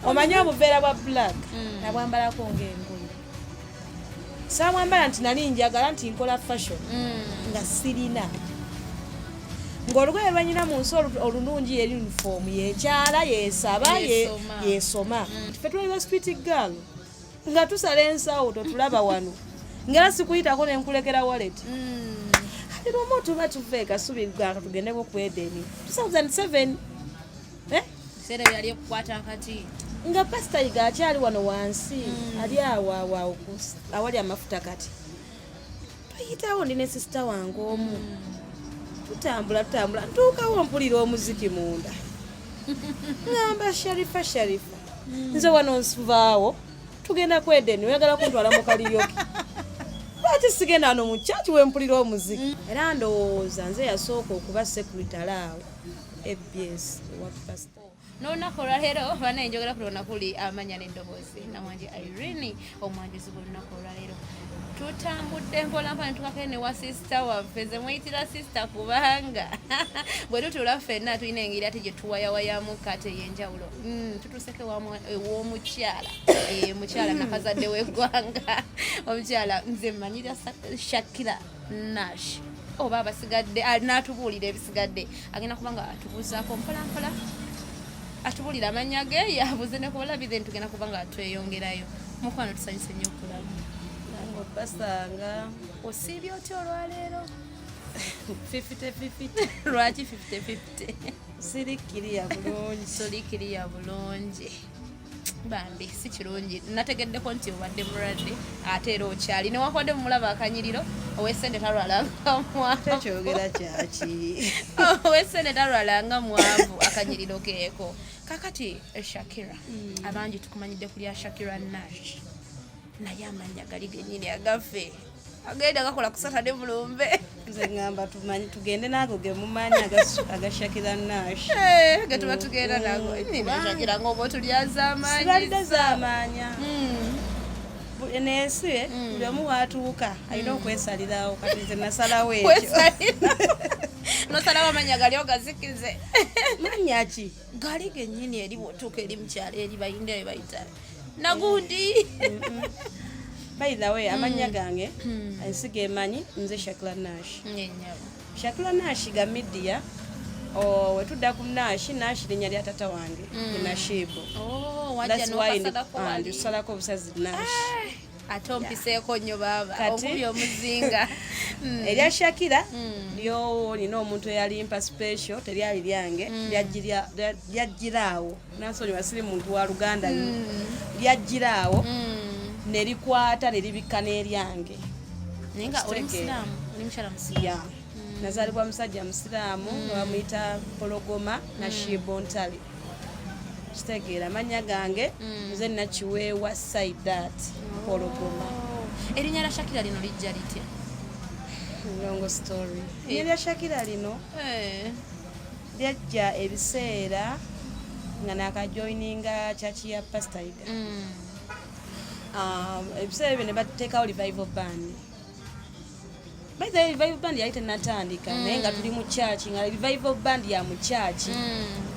Omanya obuveera bwa black nabwambalako ng'engoye. Saabwambala nti nali njagala nti nkola fashion nga sirina. Ng'olugoye lwanyina mu nsi olulungi ye uniform yekyala yeesaba yeesoma. Ffe tuliba street girl nga tusala ensawo totulaba wano. Ngera sikuyitako ne nkulekera wallet. Kati lwomu tuba tuve kasubi tugendeko ku Edeni 2007 sere yali okukwata Kati nga Pastor Yiga akyali wano wansi ali awo awali amafuta Kati tuyitawo ndi ne sister wange omu tutambula ntuukawo mpulira omuziki munda ngamba Sharifa nze wano nsuvaawo tugenda ku Edeni oyagala kuntwala mu kaliyoki lwaki sigenda wano mu church we mpulira omuziki era ndowooza nze yasooka okuba secretary awo FBS wa pastor. N'olunaku olwaleero bana enjogera ku lunaku kuli amanya n'eddoboozi namwanje Irene omwanjuzi bw'olunaku olwaleero tutambudde mpolampola ne tukakene ne wa sisita waffe ze muyitira sisita kubanga bwe tutula ffenna tulina engeri ate gye tuwayawayamu kate ey'enjawulo tutuseke ew'omukyala mukyala nakazadde w'eggwanga omukyala nze mmanyira Shakira Nash oba abasigadde n'atubuulira ebisigadde agenda kubanga atubuuzaako mpolampola atubulira amanya ge yabuze ne kubalabize ntugenda kubanga tweyongerayo mukwano tusanyuse nnyo okulaba basanga osiibye otya olwaleero 50-50 lwaki 50-50 sirikiriya bulungi solikiriya bulungi bambi si kirungi nategeddeko nti obadde mulwadde ate era okyali newakodde mumulaba akanyiriro owesente talwalanga mwavu tekyogera kyaki owesente talwalanga mwavu akanyiriro keeko kakati Shakira abangi tukumanyidde kulya Shakira Nash naye amanya gali gennyini agaffe agenda gakola ku Saturday mulumbe nze ngamba tumanyi tugende naago ge mumanyi agashakira Nash ge tuba tugenda nago Shakira ng'oba otulyazamaanyi sibadde zaamaanya enensi buli omu waatuuka alina okwesalirawo kati nze nasalawo ekyo nosalawo amanya gali ogazikize manya ki gali gennyini eri bw'otuuka eri mukyalo eri bayinda we bayita nagundi by the way amanya gange ensiga emanyi nze Shakira Nash Shakira Nash ga media wetudda ku Nash linnya lya tata wange Nashibo ndusalako obusazi Nash ate ompiseeko nnyo baaba okubya omuzinga erya Shakira lyo nina omuntu eyalimpa special teryali lyange lyajjiraawo nansonyiwa siri muntu wa Luganda lyajjiraawo nerikwata neribikka n'eryange nenga oli musiraamu oli mukyala musiraamu nazaalibwa musajja musiraamu nga bamuyita Pologoma Nashibo Ntali kitegeera amanya gange nze nakiweewa Saidat Pologoma erinnya lya Shakira lino lijja litya long story erinnya lya Shakira lino lyajja ebiseera nga nakajoininga chachi ya Pastor Yiga ebiseera ebyo ne bateekawo revival band by the revival band yali tenatandika naye nga tuli mu church nga revival band ya mu church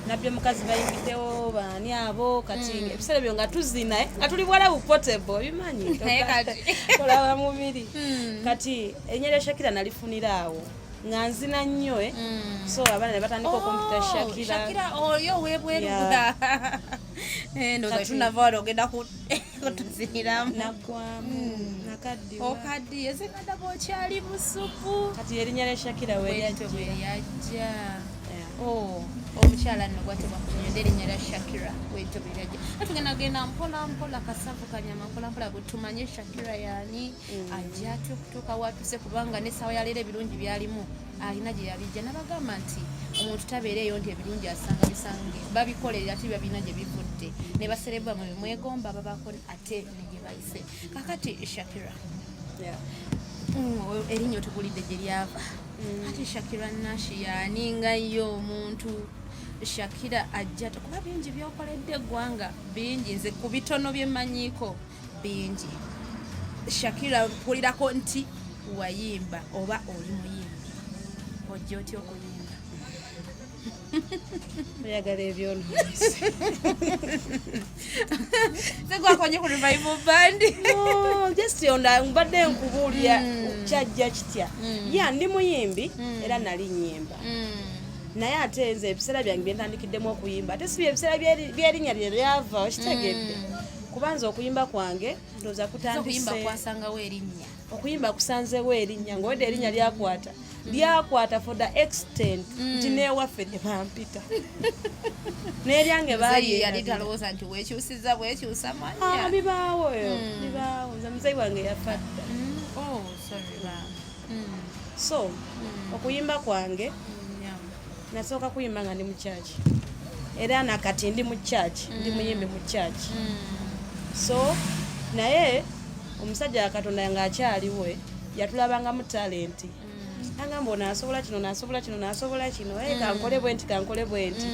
nabyo mukazi bayingiddewo baani abo kati ebiseera ebyo nga tuzina nga tuli bwala bu portable bimanyi kolaba mubiri kati erinnya lya Shakira nalifuniraawo nga nzina nnyo so abaana ne batandika okumpita Shakira oyo webweruga ndoza tunavalo ogenda kutuziniramu nagwamu nakaddiwa okaddiye zekadda bw'okyali busupu kati erinnya lya Shakira bwelyajja omukyala nno gwateba kunyonda erinnya lya Shakira bwetyo bweryajja atugendagenda mpolampola kasavu kanyama mpolampola bwe tumanye Shakira yaani ajja atya okutuuka watuse kubanga n'essaawa yaleero ebirungi byalimu alina gye yabijja n'abagamba nti omuntu tabeereeyo nti ebirungi asanga bisange babikolerera ate babina gye bivudde ne baserebwa mu bimwegomba babako ate ne gye bayise kakati Shakira erinnya otugulidde gye lyava ate Shakira Nash yaninga yo omuntu Shakira ajja kuba bingi byokoledde eggwanga bingi nze ku bitono byemmanyiiko bingi Shakira mpulirako nti wayimba oba oli muyimbi ojja otya okuyimba oyagala ebyono segwakonye ku revival band just onda mbadde nkubuulira kyajja kitya ya ndi muyimbi era nali nyimba naye ate nze ebiseera byange byentandikiddemu okuyimba ate si ebiseera byerinnya lye lyava okitegedde kubanza okuyimba kwange ndooza kutandise okuyimba kusanzeewo erinnya ngaowedde erinnya lyakwata for the extent nti neewaffe ne bampita n'eryange yalitalowooza nti weekyusiza bwekyusa manya bibaawo nze muzeyi wange yafadda so okuyimba kwange nasooka kuyimba nga ndi mu kyaki era nakati ndi mu kyaki ndi muyimbi mu kyaki so naye omusajja wa Katonda nga akyaliwe yatulabanga mu talenti nagamba ono asobola kino nasobola kino nasobola kino kankole bwe nti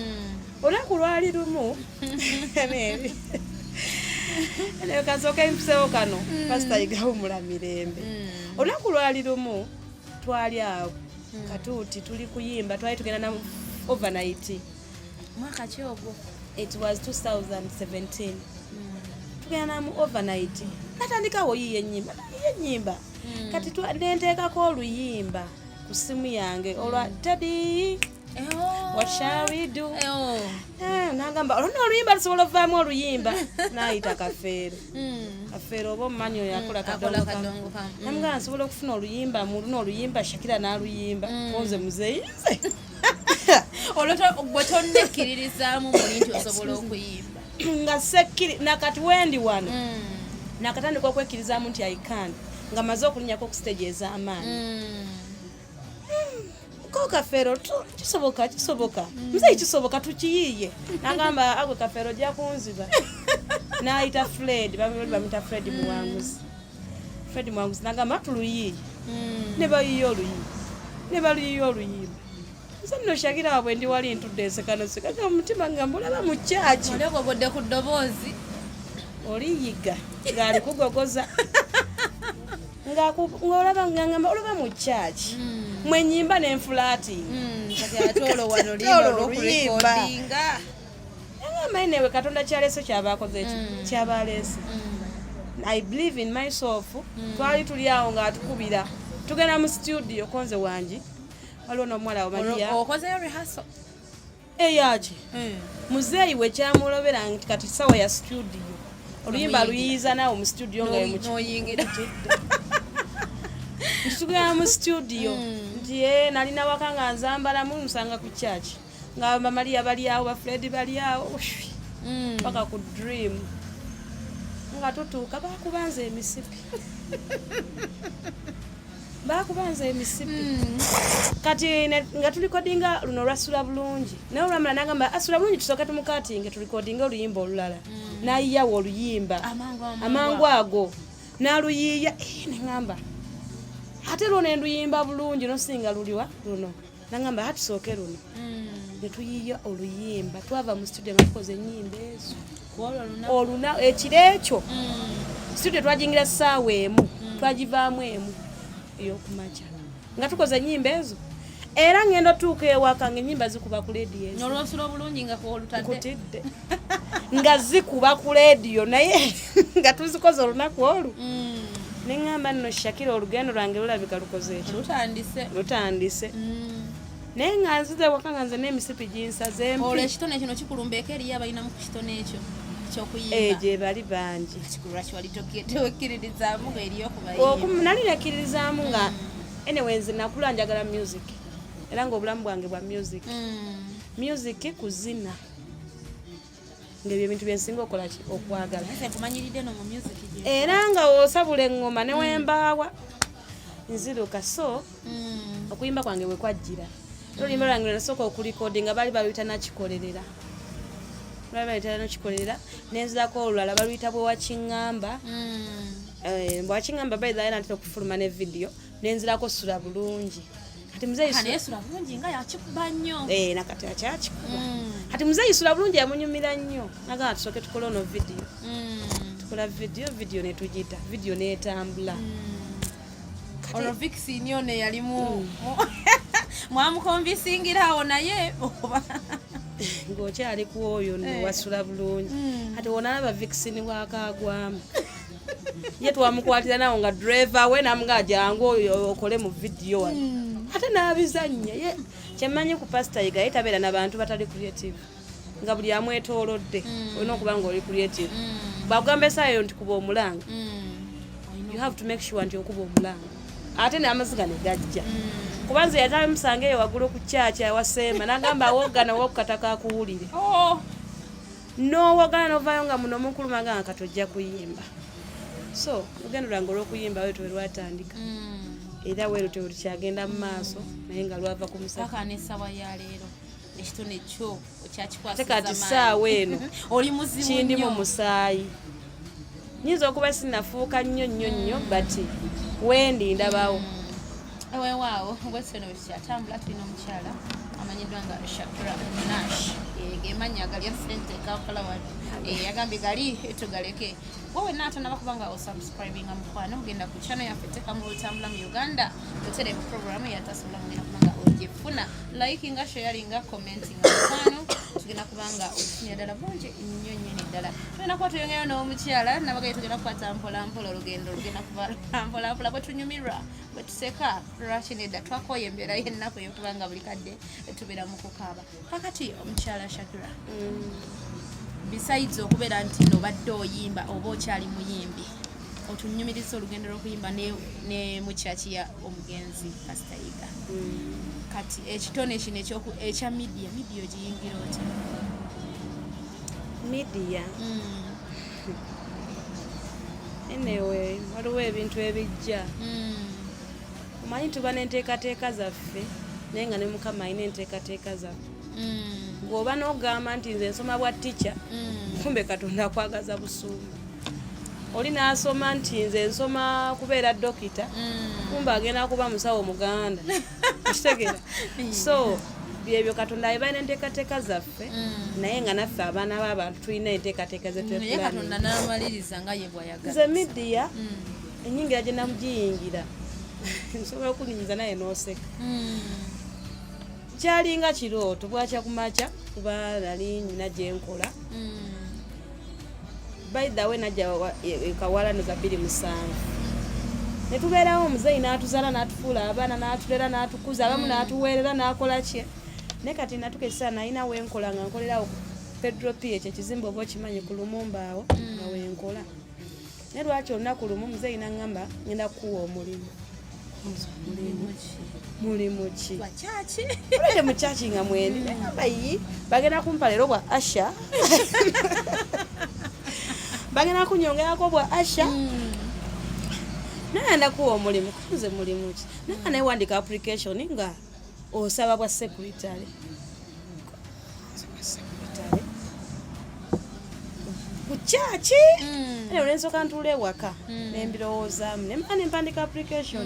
olunaku lwali lumu naye kasooka empisewo kano pasita Yiga mirembe olunaku lwali lumu twali awo katuuti tuli kuyimba twali tugenda na overnight mwaka ki ogwo it was 2017 tugenda mu overnight natandikawo yiye ennyimba kati nenteekako oluyimba ku simu yange olwa Teddy what shall we do nagamba olona oluyimba lusobola ovaamu oluyimba nayita Kafeero oba omumanyi oyo akola kadongo namugamba nsobola okufuna oluyimba mu luno oluyimba Shakira n'aluyimba konze muzeyinze gwe tonnekkiririzaamu muli nti osobola okuyimba nga sekkiri nakati wendi wano nakatandika okwekkirizaamu nti I can nga maze okulinnyako ku stage ez'amaanyi ko Kafeero kisoboka muzeyi kisoboka tukiyiiye nagamba agwe Kafeero ojja kunziba n'ayita Fred bamuyita Fred Muwanguzi nagamba tuluyiiye ne bayiiye oluyimba nze nno Shakira wabwe ndi wali ntudde ensekanoseka omutima ngamba olaba mu kyaki olegogodde ku ddoboozi oli Yiga ng'ali kugogoza ng'olaba ngamba olaba mu kyaki mwenyimba n'enfulaati ngamba newe Katonda kyaleese kyabaakoze kyabaleese I believe in myself twali tuli awo ng'atukubira tugenda mu studio konze wangi waliwo n'omuwala Maria okozeyo rehearsal eyaki muzeeyi we kyamulobera nti kati sawa ya studio oluyimba luyiiza naawe mu studio nga noyingira ntitugenda mu studio nti nalina waka nga nzambalamu nsanga ku kyaki nga Maria bali awo bafred bali awo paka ku dream nga tutuuka bakubanza emisipi kati nga tulikodinga luno lwasula bulungi naye olwamala nagamba asula bulungi tusooke tumukatinge tulikodinga oluyimba olulala nayiyawo oluyimba amangu ago naluyiiya neŋŋamba ate lwo nenduyimba bulungi nosinga luliwa luno nagamba hatusooke luno netuyiiya oluyimba twava mu studio nga tukoze ennyimba ezo ekiro ekyo studio twajingira ssaawa emu twagivaamu emu eyokumakya nga tukoze ennyimba ezo era ngenda otuuka ewaka nga ennyimba zikuba ku lediyo ezo olwosula obulungi nga olutadde nga zikuba ku lediyo naye nga tuzikoze olunaku olwo neŋŋamba nno Shakira olugendo lwange lulabika lukoze ekyo lutandise naye nga nzize waka nga nze n'emisipi ginsaze mpi olwo ekitone kino kikulumbeeko eriyo abalinamu ku kitone ekyo kyokuyimba gye bali bangi lwaki wali tewekkiririzaamu nga eriyo okubayimba nali nekkiririzaamu nga anyway nze nakula njagala music era ng'obulamu bwange bwa music kuzina ng'ebyo ebintu byensinga okola okwagala era nga osabula eŋŋoma ne wembaawa nziruka so okuyimba kwange bwe kwajjira oluyimba lwange nasooka okulikodi nga bali baluyita nakikolerera nenzirako olulala baluyita bwewakiŋŋamba bwewakiŋŋamba bayizayo natera okufuluma ne vidiyo nenzirako sula bulungi kati muzeeyi nakati akyakikuba kati muzeeyi sula bulungi yamunyumira nnyo nagamba tusooke tukole ono vidiyo tukola vidiyo netugita vidiyo netambula olwo Vixi nyo ne yalimu mwamukonvisingirawo naye oba ng'okyali ku oyo nno wasula bulungi ati wonalaba vaccine bwakagwamu ye twamukwatira nawo nga driver we namuga jangu oyo okole mu video ate n'abizannya ye kyemmanyi ku pastor Yiga yetabeera n'abantu batali creative nga buli amwetoolodde olina okuba nga oli creative bwagamba esaayo nti kuba omulanga you have to make sure nti okuba omulanga ate n'amaziga ne gajja kubanze yatawe musange eyo waggulu ku kyakya awasemba n'agamba awogana wokukataka akuwulire n'owogana n'ovaayo nga muno omukulumaga nga katojja kuyimba so lugendo lwange olw'okuyimba wetu lwatandika era weerute lukyagenda mu maaso naye nga lwava ku musaka n'essawa ya leero ekitone kyo okyakikwasiza kati ssaawa eno oli muzibu kindi mu musaayi nyinza okuba sinnafuuka nnyo but wendi ndabawo ewewaawo bweseno kyatambula tulina omukyala amanyiddwa nga Shakira Nash gemanya galya sente Kampala wano yagambye gali tugaleke wowe natonaba kubanga osubscribinga mukwano ogenda ku channel yaffe tekamu olutambula mu Uganda tutere mu programu yatasobola mugenda kubanga ogifuna likinga sharinga commentinga mukwano tugenda kubanga ofunira ddala bungi nnyo nnyini ddala tugenda kuba tuyongeyo n'omukyala nabagaye tugenda kukwata mpolampola olugendo lugenda kuba mpolampola bwe tunyumirwa bwe tuseka lwaki nedda twakoye embeera y'ennaku ey'okubanga buli kadde tubeera mu kukaaba kakati omukyala Shakira besides okubeera nti nobadde oyimba oba okyali muyimbi otunyumiriza olugendo lw'okuyimba ne mukyaki ya omugenzi Pastor Yiga kati ekitone kino ekya media ogiyingira otya media anyway waliwo ebintu ebijja omanyi tuba n'enteekateeka zaffe naye nga ne Mukama alina enteekateeka zaffe bw'oba n'ogamba nti nze nsoma bwa tica kumbe Katonda akwagaza busuumu oli n'asoma nti nze nsoma kubeera dokita kumbe agenda kuba musawo muganda kitegera so byebyo Katonda ayibaina enteekateeka zaffe naye nga naffe abaana b'abantu tulina enteekateeka Katonda n'amaliriza nga ye bw'ayagala nze media ennyingira gye namugiyingira nsobola okunyinza naye n'oseka kyalinga kirooto bwakya kumakya kuba nali nyina gye nkola by the way najja ekawalano za 27 ne tubeerawo omuzeeyi n'atuzaala n'atufuula abaana n'atulera n'atukuza abamu n'atuweerera n'akola kye ne kati natukesa nalina wenkola nga nkolerawo Pedro P ekyo ekizimbe oba okimanyi ku Lumumba awo nga wenkola ne lwaki olunaku lumu omuzeeyi n'aŋŋamba ngenda kukuwa omulimu mulimu ki olete mu kyaki nga mwendi nagamba yi bagenda kumpa leero bwa Asha bagenda kunyongerako bwa Asha naye ndakuwa omulimu kuze mulimu ki naye newandika application nga osaba bwa secretary ku kyaki naye olensooka ntuula ewaka nembirowoozamu nemala nempandika application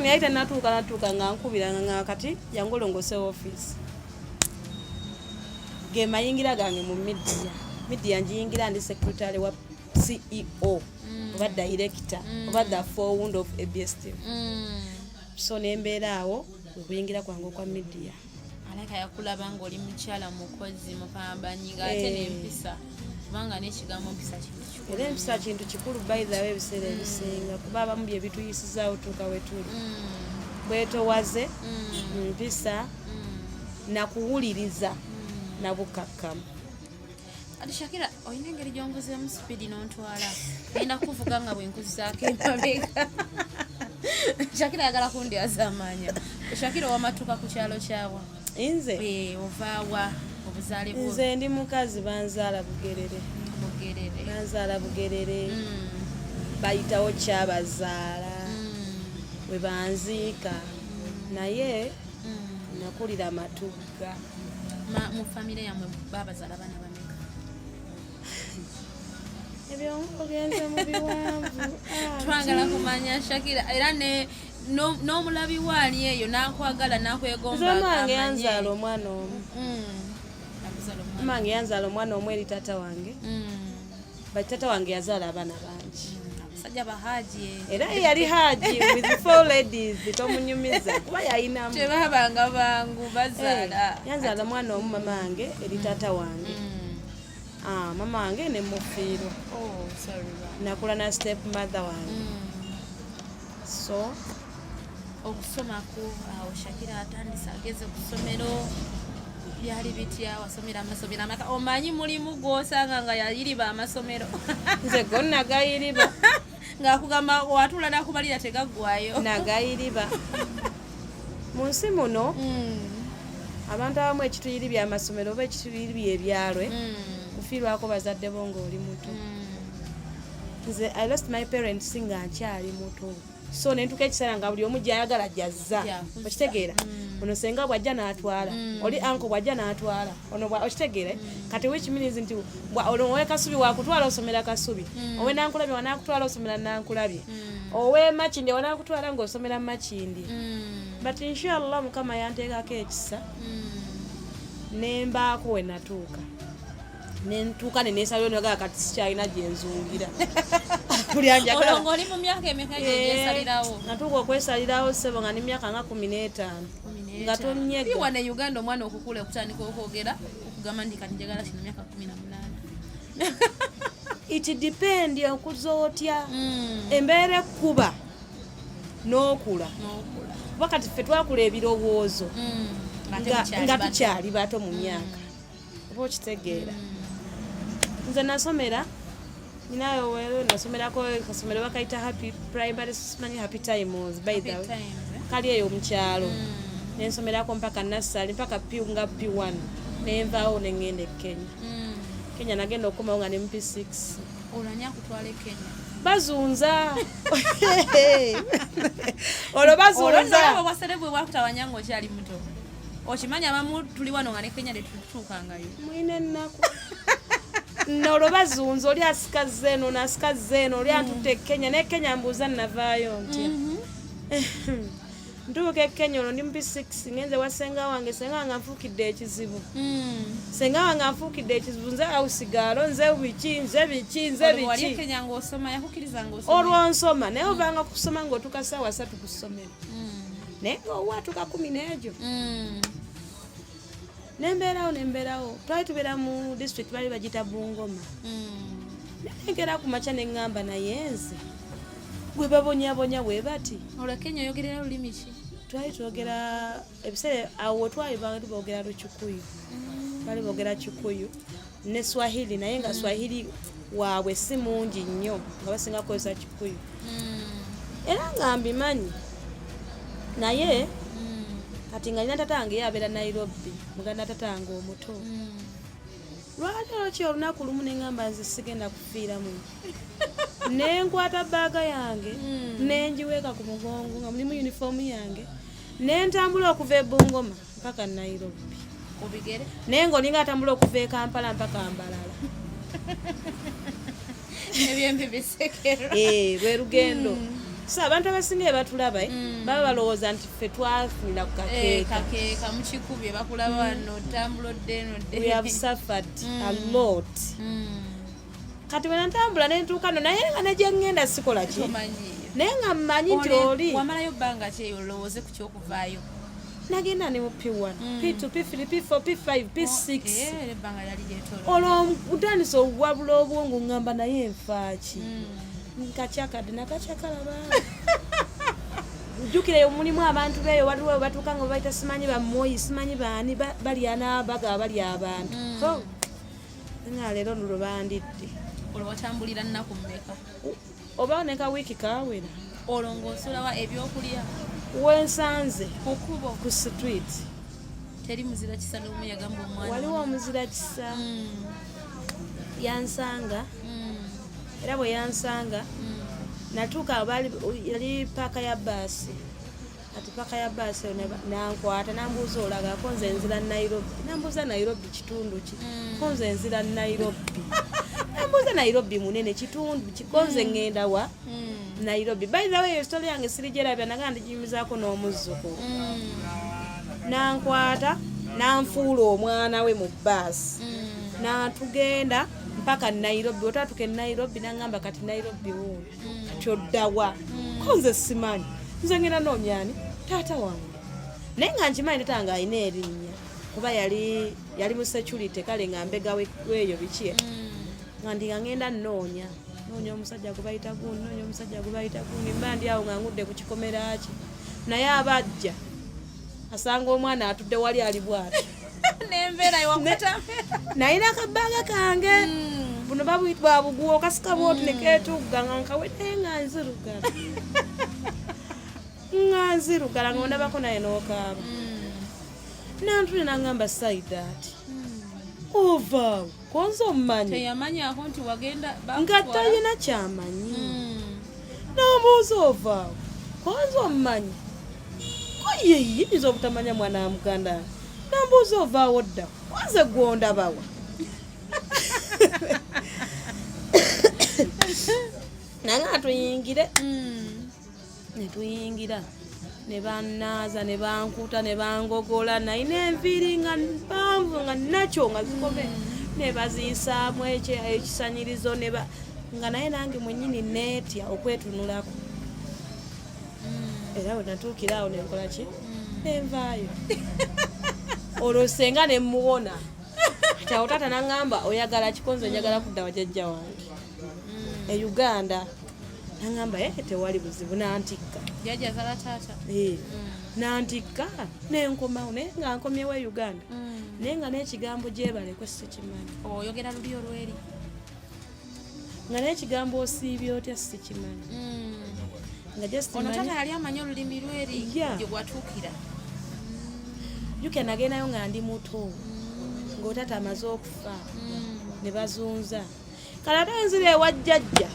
yayita natuuka nga nkubiranga nga kati yangu olongose office ge mayingira gange mu media njiyingira ndi secretary wa CEO oba director oba the founder of ABST so nembeera awo okuyingira kwange okwa media alaka yakulaba nga oli mukyala mukozi mupambanyi ng'ate n'empisa kubanga n'ekigambo mpisa kintu era empisa kintu kikulu by the way ebiseera ebisinga kuba abamu bye bituyisizaawo tuuka we tuli bwetowaze mpisa nakuwuliriza nabukakkamu ati Shakira olina engeri gy'onvuzeemu sipiidi n'ontwala genda kuvuga nga bwe nkuzaako emabega Shakira ayagala kundyaza amaanya Shakira wamatuka ku kyalo kyawa nze ovaawa obuzaale bwo nze ndi mukazi banzaala Bugerere banzaala Bugerere bayitawo kyabazaala bwe banziika naye nakulira Matugga mu famire yammwe babazaala baana bameka ebyo ogenze mu biwanvu twagala kumanya Shakira era n'omulabi waali eyo n'akwagala n'akwegomba amange yanzaala omwana omu amange yanzaala omwana omu eri taata wange bati taata wange yazaala abaana bangi abasajja bahaji era yali haji with 4 ladies tomunyumiza kuba yayinamu tebabanga bangu bazaala yanzaala mwana omu mama wange eri taata wange mama wange ne mufiiro nakula na step mother wange so okusomako awo Shakira atandise ageze ku ssomero byali bitya wasomera amasomero amaka omanyi mulimu gw'osanga nga yayiriba amasomero nze gonna gayiriba ng'akugamba watula nakubalira tegaggwayo nagayiriba mu nsi muno abantu abamu ekituyiribya amasomero oba ekituyiribya ebyalwe kufiirwako bazadde bo ng'oli muto nze I lost my parents nga nkyali muto so nentuka ekiseera nga buli omu gyayagala jazza okitegeera ono senga bwajja n'atwala oli anko bwajja n'atwala ono okitegeera kati which means nti ono owe Kasubi wakutwala osomera Kasubi owe Nankulabye wanakutwala osomera Nankulabye owe Makindi wanakutwala ng'osomera Makindi but inshallah Mukama yanteekako ekisa nembaako we natuuka nentuuka neneesaliro nogaa kati sikyalina gyenzungira olongo oli mu myaka emeka gyesalirawo natuuka okwesalirawo sebo nga n'emyaka nga 15 nga tonyega wane Uganda omwana okukula okutandika okwogera okugamba ndi kati njagala kino myaka 18 it depend okuzootya embeera ekkuba n'okula wakati ffe twakula ebirowoozo nga tukyali bato mu myaka oba okitegeera nze nasomera ninayo wewe nasomerako kasomero bakaita happy primary simanyi happy times by the way kali eyo mukyalo nensomerako mpaka nasali mpaka nga P1 nenvaawo nengende Kenya nagenda okukomawo nga ne MP6 olanya kutwala Kenya bazunza olo bazunza waserebwe wakutawanya ngo kyali muto okimanya abamu tuli wano nga ne Kenya tetutuukangayo mwine nnaku nolo bazunza oli asikaze eno nasikaze eno oli atutte Kenya ne Kenya mbuuza navaayo ntya ntuuka Kenya ono ndi MP6 ngenze wasenga wange senga wange anfuukidde ekizibu senga wange anfuukidde ekizibu nze awusigalo nze biki wali Kenya ng'osoma yakukiriza ng'osoma olwonsoma naye ovanga kusoma ng'otuka ssaawa 3 ku ssomero naye ng'owatuka 10 n'egyo nembeerawo twali tubeera mu district bali bagita Bungoma nengera ku makya neŋŋamba naye nze gwe babonyabonya bwe bati olwo Kenya oyogerera lulimi ki twali twogera ebiseera awo twali bali boogera Lukikuyu bali boogera Kikuyu ne Swahili naye nga Swahili waabwe si mungi nnyo nga basinga kukozesa Kikuyu era nga mbimanyi naye kati nga nina tatange yabeera Nairobi muganda tatange omuto lwaliro ki olunaku lumu neŋŋamba nze sigenda kufiiramu nenkwata baaga yange nenjiweeka ku mugongo nga mulimu uniform yange nentambula okuva e Bungoma mpaka Nairobi obigere naye ng'olinga atambula okuva e Kampala mpaka Mbalala ebyembi bisekero lwe lugendo so abantu abasinga batulaba baba balowooza nti ffe twafunira ku kakeeka mukikubye bakulaba wano tambulodde eno we have suffered a lot kati bwe nantambula nentuuka no naye nga negye ŋŋenda sikola ki naye nga mmanyi nti oli wamalayo bbanga ki olowooze ku kyokuvaayo nagenda ne mu P1 P2 P3 P4 P5 P6 ebbanga lyali lyetoolo olwo ntandise okuwabula obwongo ŋŋamba naye nfaaki nkacyakadde nakacyakalaba jjukira mulimu abantu beeyo waliwo batuuka nga babayita simanyi bamwoyi simanyi baani balya n'abaga balya abantu nga leero lulo bandidde olwo watambulira nnaku mmeka oba neka wiiki kaawera olwo ng'osulawa ebyokulya wensanze kukubo ku street teri muzira kisa n'omu yagamba omwana waliwo omuzira kisa yansanga era bwe yansanga natuuka yali paaka ya baasi ati paaka ya baasi nankwata nambuuza olagako nze nzira Nairobi nambuuza Nairobi kitundu ki konze nzira Nairobi nambuuza Nairobi munene kitundu kikonze ŋŋenda wa Nairobi by the way story yange sirigyerabya naga ndiginyumizaako n'omuzzukulu nankwata nanfuula omwana we mu baasi natugenda mpaka Nairobi otatuke Nairobi nangamba kati Nairobi wuuno bw'otyo ddawa ko nze simanyi nze ngenda noonyani taata wange naye nga nkimanyi taata nga alina erinnya kuba yali mu security kale nga mbega weeyo biki nga ndi nga ngenda noonya omusajja gwe bayita gundi noonya omusajja gwe bayita gundi mba ndi awo nga ngudde ku kikomera kye naye abajja asanga omwana atudde wali ali bwati n'embeera ewakuta nayina akabbaaga kange buno babuyitwa buguwa okasika bwoti nekeetugga nga nkawedde nga nzirugala nga ondabako naye n'okaaba nantule nangamba saidi ati ovaawo konza omumanyi teyamanyako nti wagenda nga talina kyamanyi namuuza ovaawo konza omumanyi koyeyiniza obutamanya mwana wa muganda nambuuza ovaawo dda kwanze gwondabawa nange atuyingire netuyingira ne bannaaza ne bankuta ne bangogola nayina enviiri nga mpanvu nga nakyo nga zikome ne baziisaamu ekisanyirizo nga naye nange mwennyini neetya okwetunulako era we natuukira awo nenkola ki nenvaayo olwo senga ne muwona kyawo taata naŋŋamba oyagala kikonzo njagala kudda wajjajja wange e Uganda naŋŋamba tewali buzibu nantikka yajagala taata nantikka nenkomawo naye nga nkomyewo e Uganda naye nga n'ekigambo gyebalekwe sikimanyi oyogera luli olweri nga n'ekigambo osiibye otya sikimanyi nga ono taata yali amanyi olulimi lweri gye gwatuukira juke nagendayo nga ndi muto ng'otaata amaze okufa ne bazunza kale ate enzira ewajjajja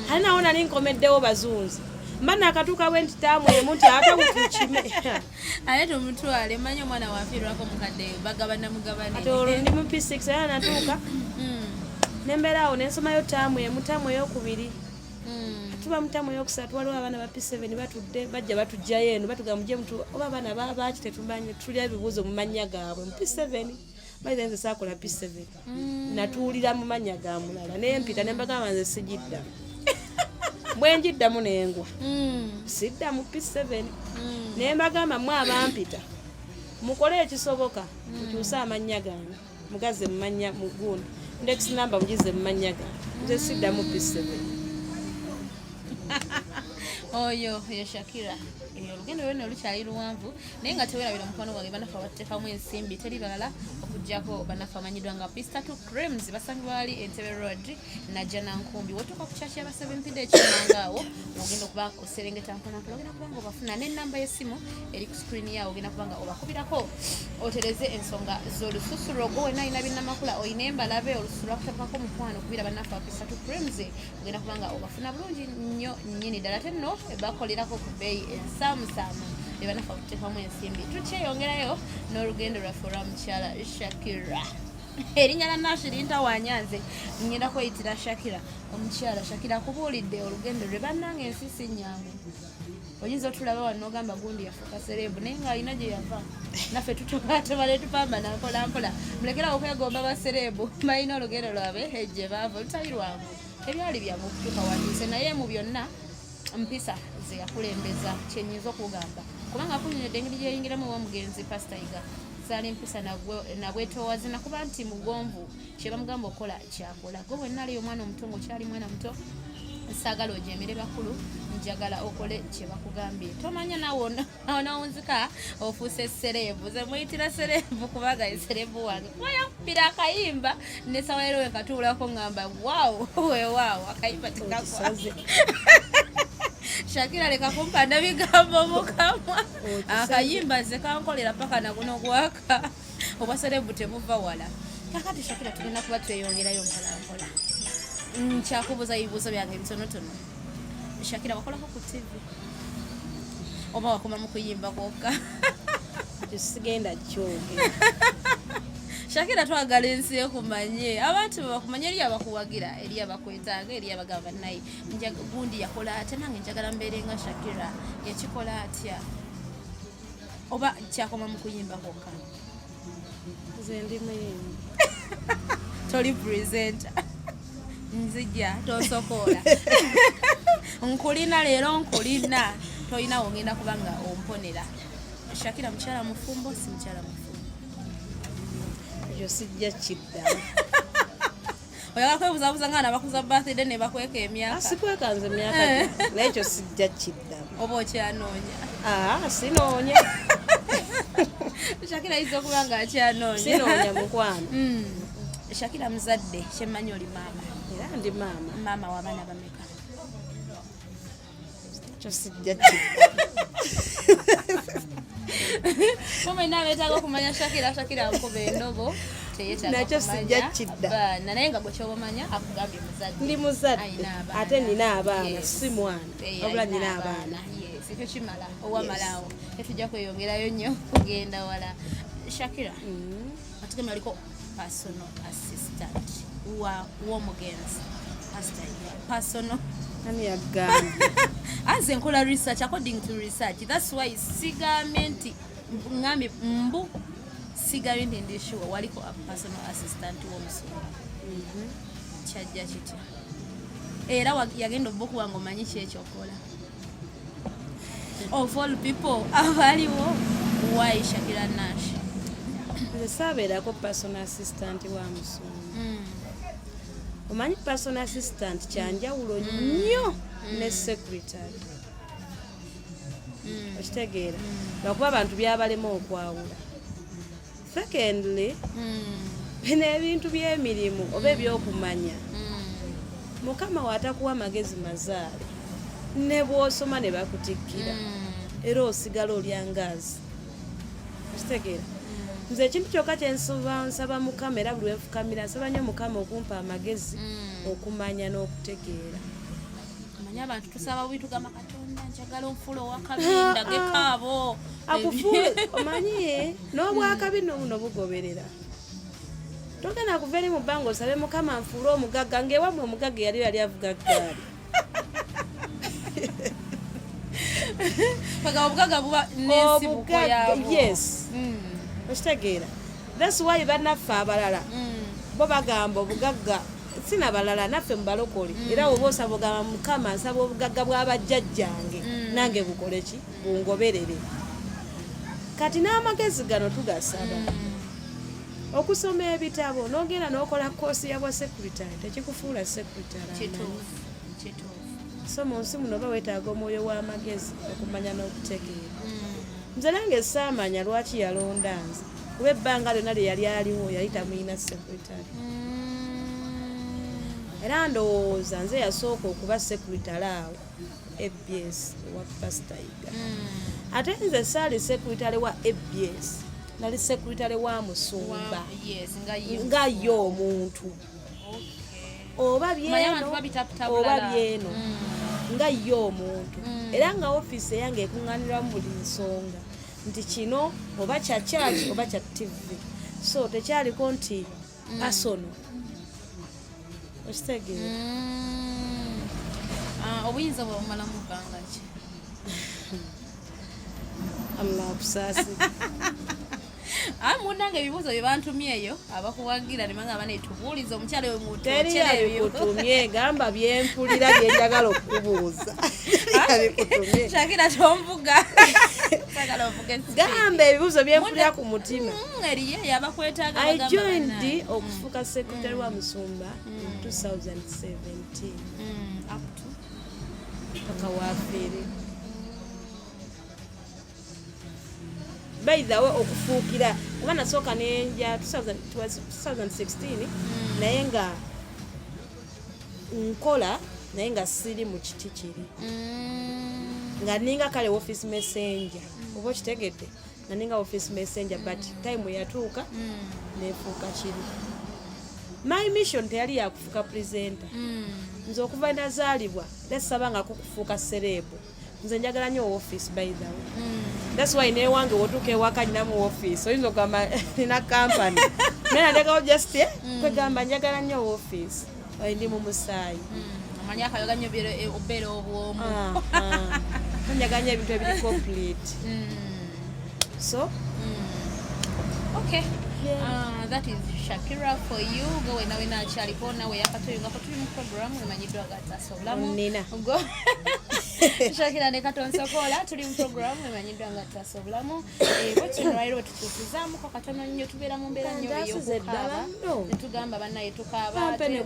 ali nawo nali nkomeddewo bazunzi mba nakatuukawo nti taamu emu nti ate wutukime ale tumutwale manyi omwana wafiirwako mukaddeyo bagabana mugabane ate olwo ndi mu P6 era natuuka nembeeraawo nensomayo taamu emu taamu ey'okubiri tuba mutamu eyokusatu waliwo abaana ba P7 batudde bajja batujjayo eno batuga mujje mutu oba abaana babaki tetumanyi tulya ebibuuzo mu mannya gaabwe mu P7 maze nze saakola P7 natuulira mu mannya ga mulala naye mpita ne mbagamba nze sijidda bwe njiddamu n'engwa sidda mu P7 naye mbagamba mwe abampita mukole ekisoboka mutuuse amannya gange mugaze mu mannya mu gundi index number mugize mu mannya gange nze sidda mu P7 oyo Shakira olugendo lweno lukyali luwanvu naye nga tewerabira mukwano gwange banafa bateekamu ensimbi teri balala okujjako banafa amanyiddwa nga Pista 2 Creams basangibwa wali Entebbe Road najja nankumbi wotuuka ku kyaki yabasaba empida ekimangaawo ogenda okuba oserengeta mponampona ogenda kubanga obafuna n'ennamba y'essimu eri ku screen yaawo ogenda kubanga obakubirako otereze ensonga z'olususu lwogo wenna alina binnamakula oyina embalabe olususu lwakutabako mukwano okubira banafa Pista 2 Creams ogenda kubanga obafuna bulungi nnyo nnyini ddala ate nno bakolerako ku bbeeyi ensaamusaamu ne banafa okuteekamu ensimbi tukyeyongerayo n'olugendo lwaffe olwa mukyala Shakira erinnya la Nashiri ntawanyanze ngenda kweyitira Shakira omukyala Shakira akubuulidde olugendo lwe bannange ensi si nnyangu oyinza otulaba wano n'ogamba gundi yafuuka serebu naye ng'alina gye yava naffe tutobaatoba ne tupambana mpolampola mulekerawo okwegomba baserebu balina olugendo lwabwe ejje baava olutali lwangu ebyali byangu okutuuka watuuse naye mu byonna mpisa ze yakulembeza kyenyinza okugamba kubanga akunyonyodde engeri gyeyingiramu w'omugenzi Pastor Yiga zaali mpisa nabwetoowaze nakuba nti mugonvu kye bamugamba okola kyakola gwe bwenna aliyo omwana omuto ng'okyali mwana muto saagala ojemere bakulu njagala okole kye bakugambye tomanya nawonzika ofuuse serebu ze muyitira serebu kubanga eserebu wange wayakupira akayimba nesawaero wekatuulako ngamba waawo wewaawo akayimba tekakwaze Shakira leka kumpanda bigambo mukamwa akayimba ze kankolera paka naguno gwaka obwa serebu temuva wala kakati Shakira tugenda kuba tweyongerayo mpolampola nkyakubuuza ebibuuzo byange bitonotono Shakira wakolako ku TV oba wakoma mu kuyimba kwokka sigenda kyoge Shakira twagala ensi ekumanye abantu bakumanye eri abakuwagira eri abakwetaaga eri abagamba naye gundi yakola ate nange njagala mbeere nga Shakira yakikola atya oba kyakoma mu kuyimba kwokka nze ndi muyimbi toli presenter nzija tosokoola nkulina leero nkulina toyina wongenda kubanga omponera Shakira mukyala mufumbo si mukyala mufumbo ekyo sijja kidda oyagala kwebuzabuza nga nabakuza birthday ne bakweka emyaka sikwekanze emyaka naye ekyo sijja kidda oba okyanoonya sinoonya Shakira ayinza okuba nga akyanoonya sinoonya mukwano Shakira muzadde kyemmanyi oli maama era ndi maama w'abaana bameka ekyo sijja kidda mama ina betaaga okumanya Shakira nkuba endobo nakyo sijja kidda naye nga gwe kyobamanya akugambye muzadde ndi muzadde ate nina abaana si mwana wabula nina abaana ekyo kimala owamalawo etujja kweyongerayo nnyo kugenda wala Shakira atugemye aliko personal assistant w'omugenzi personal ani yagambye as nkola research according to research that's why sigambye nti ngambe mbu sigambye nti ndi sure waliko a personal assistant w'omusumba kyajja kitya era yagenda obbokuba nga omanyi kyekyokola of all people abaliwo why Shakira Nash nze saabeerako personal assistant wa musumba omanyi personal assistant kyanjawulo nnyo ne secretary okitegeera lwakuba abantu byabalema okwawula secondly bino ebintu by'emirimu oba ebyokumanya mukama waatakuwa amagezi mazaale ne bw'osoma ne bakutikkira era osigala olyangaazi okitegeera nze ekintu kyokka nsaba mukama era buli wenfukamira nsaba nnyo mukama okumpa amagezi okumanya n'okutegeera amanya abantu tusaba bwitu gama Katonda njagala onfuula owakabinda gekaabo akufuule omanyi n'obwakabi buno bugoberera togenda kuva eri mu bbanga osabe mukama nfuule omugagga ng'ewamwe omugagga yali avuga ggaali paka obugagga buba n'ensibuko yaabwo yes okitegeera that's why bannaffe abalala bo bagamba obugagga sina balala naffe mubalokole era oba osaba ogamba mukama nsaba obugagga bw'abajjajjange nange bukole ki bungoberere kati n'amagezi gano tugasaba okusoma ebitabo n'ogenda n'okola koosi ya bwa secretary tekikufuula secretary so mu nsi muno oba weetaaga omwoyo w'amagezi okumanya n'okutegeera nze nange saamanya lwaki yalonda nze kuba ebbanga lyonna lye yali aliwo yali tamuyina secretary era ndowooza nze yasooka okuba secretary awo ABS wa Pastor Yiga ate nze saali secretary wa ABS nali secretary wa musumba nga ye omuntu oba byeno nga ye omuntu era nga ofiisi eyange ekuŋŋaaniramu buli nsonga nti kino oba kya church oba kya TV so tekyaliko nti personal okitegeera obuyinza bw'omala mu bbanga ki Allah akusaasi munange ebibuuzo bye bantumye eyo abakuwagira ne banga banetubuuliza omukyala oyo mutu teriabikutumye gamba byempulira byenjagala okubuuza Shakira tomvuga gamba ebibuuzo byempulira ku mutima eriye yabakwetaaga I joined okufuuka secretary wa musumba in 2017 up to paka wafiire by the way okufuukira oba nasooka nenja 2016 naye nga nkola naye nga siri mu kiti kiri nga ninga kale office messenger oba okitegedde nga ninga office messenger but time yatuuka nefuuka kiri my mission teyali yakufuuka presenter nze okuva nazaalibwa lesaba nga kukufuuka serebo nze njagala nnyo office by the way that's why newange wotuuka ewaka nina mu office oyinza okugamba nina company naye natekawo just kwegamba njagala nnyo office ndi mu musaayi amanya akayoga nnyo obeera obwomu njagala nnyo ebintu ebiri complete so okay That is Shakira for you. Go when I actually go now. We are going to program. We might do a Nina. Go. Shakira ne katonso kola tuli mu program emanyiddwa nga tasobulamu wekino lwairo wetukyusizaamu ko katono nnyo tubeera mu mbeera nnyo ey'okukaaba netugamba bannaye tukaaba kino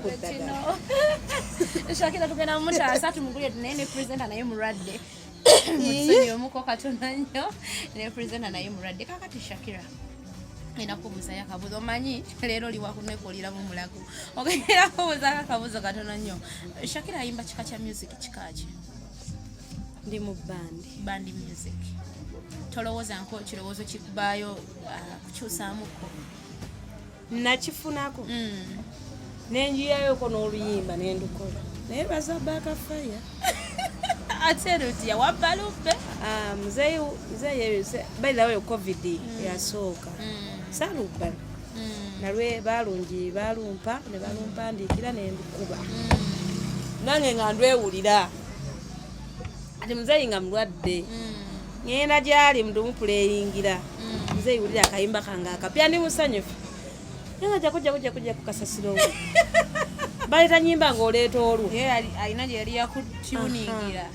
Shakira tugenda mumutaasa tumugulye naye ne presenter naye mulwadde mutusonyiwemuko katono nnyo ne presenter naye mulwadde kakati Shakira enakubuuza yakabuuzo omanyi leero oli wakunwekoolira mu mulago ogenda kubuuza akabuuzo katono nnyo Shakira ayimba kika kya music kikaki ndi mu bandi music tolowooza nko kirowoozo kikubaayo kukyusaamuko nakifunako nenjiyayoko n'oluyimba nendukola naye bazabaaka faya ate lutya wabbalubbe muzeeyi by the way covid yasooka salubba nalwe balumpa ne balumpandiikira nendukuba nange nga ndwewulira ati muzeeyi nga mulwadde ngenda gyali mudumupuleyingira muzeeyi wulira akayimba kange akapya ndi musanyufu nga kujja kukasasiro baleeta nyimba ng'oleeta olwo alina gyeyali yakutuningira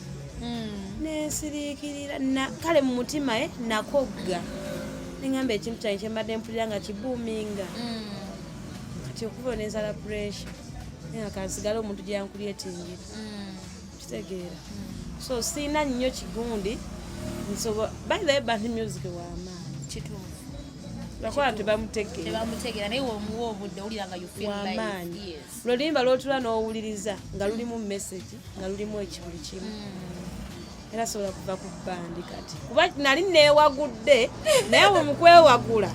nensiriikirira kale mu mutima nakogga neŋŋamba ekintu kyange kyembadde mpulira nga kibuuminga kati okuba nensala pressure nga kansigala omuntu gye yankulyetingira kitegeera so siina nnyo kigundi by the way band music w'amaanyi kituufu bakola tebamutegeera naye womuwa obudde owulira nga w'amaanyi lwolimba lwotula n'owuliriza nga lulimu message nga lulimu ekibuli kimu era sobola kuva ku bandi kati kuba nali neewagudde naye wemukwewagula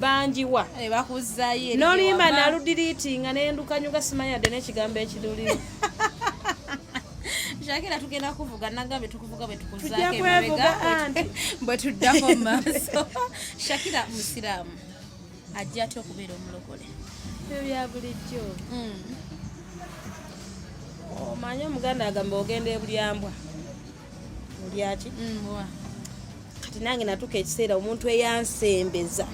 banjiwa bakuzzayo n'olimba naludiriitinga nendukanyuga simanyadde n'ekigambo ekirulimu Shakira tugenda kuvuga nagambe tukuvuga bwe tukuzaake tujja kwevuga anti bwe tuddako maaso Shakira musiraamu ajja atya okubeera omulokole ebyo bya bulijjo omanye omuganda agamba ogenda ebulyambwa olyaki kati nange natuka ekiseera omuntu eyansembeza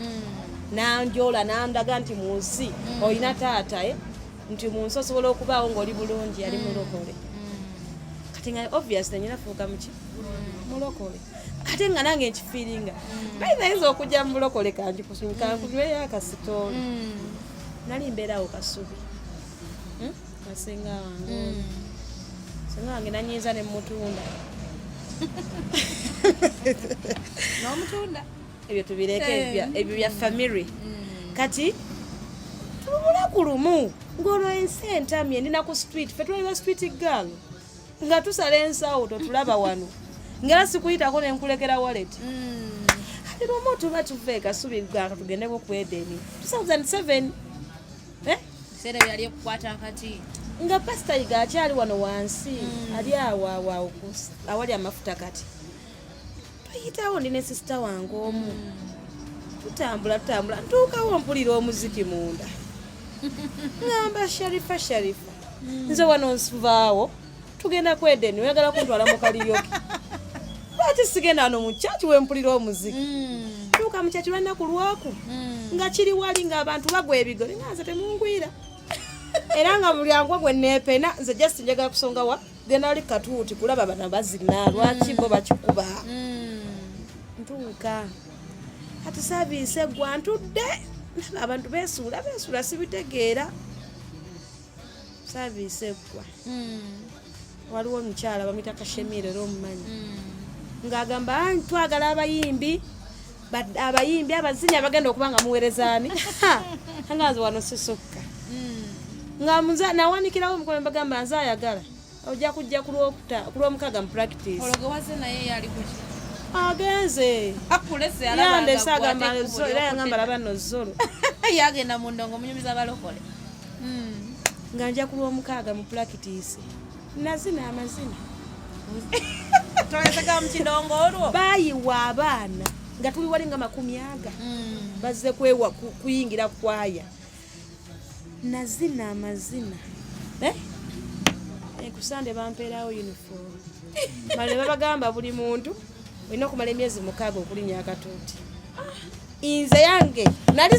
nanjola nandaga nti mu nsi olina taata nti mu nsi osobola okubaawo ng'oli bulungi yali mulokole nga obviously nyina fuuka muki mulokole kati nga nange nkifiiringa bayinza okujja mu mulokole kankunyweyo akasitoolo nali mbeerawo kasubi asenga wange senga wange nanyiiza ne mutunda n'omutunda ebyo tubireke ebyo bya family kati tubulaku lumu ng'olwo ensi entamye ndina ku street fe tulaba street girl nga tusala ensawo totulaba wano ngera sikuyitako nenkulekera wallet kati lumu tuba tuve kasubi gaka tugendeko ku Edeni 2007 sere byali okukwata kati nga pastor Yiga akyali wano wansi ali awo awali amafuta kati tuyitawo ndi ne sister wange omu tutambula ntuukawo mpulira omuziki munda ngamba Sharifa nze wano nsuvaawo tugenda ku Edeni oyagala kuntwala mu kaliyoki lwaki sigenda wano mu kyaki wempulira omuziki tuuka mu kyaki lwanaku lwaku nga kiri wali ng'abantu bagwa ebigoli nga nze temungwira era nga mulyango gwe neepena nze just njagala kusonga wa genda wali katuuti kulaba bana bazina lwaki bo bakikuba ntuuka kati saaviisi eggwa ntudde abantu beesuula sibitegeera saaviisi eggwa waliwo omukyala bamwita Kashemire era omumanyi ng'agamba twagala abayimbi abazinyi abagenda okuba nga muwerezaani angaze wano sisukka nga nawanikirawo omukono bagamba nze ayagala ojja kujja ku lwomukaaga mu practice ologowaze naye yali kuki agenze akulese yandese agamba era yangamba laba nno zolo yagenda mu ndongo munyumiza abalokole nga nja ku lwomukaaga mu practice nazina amazina toyeseka mu kidongo olwo bayiwa abaana nga tuli wali nga 100 bazze kuyingira kwaya nazina amazina kusande bampeerawo uniform male babagamba buli muntu olina okumala emyezi 6 okulinnya akatuuti inze yange nali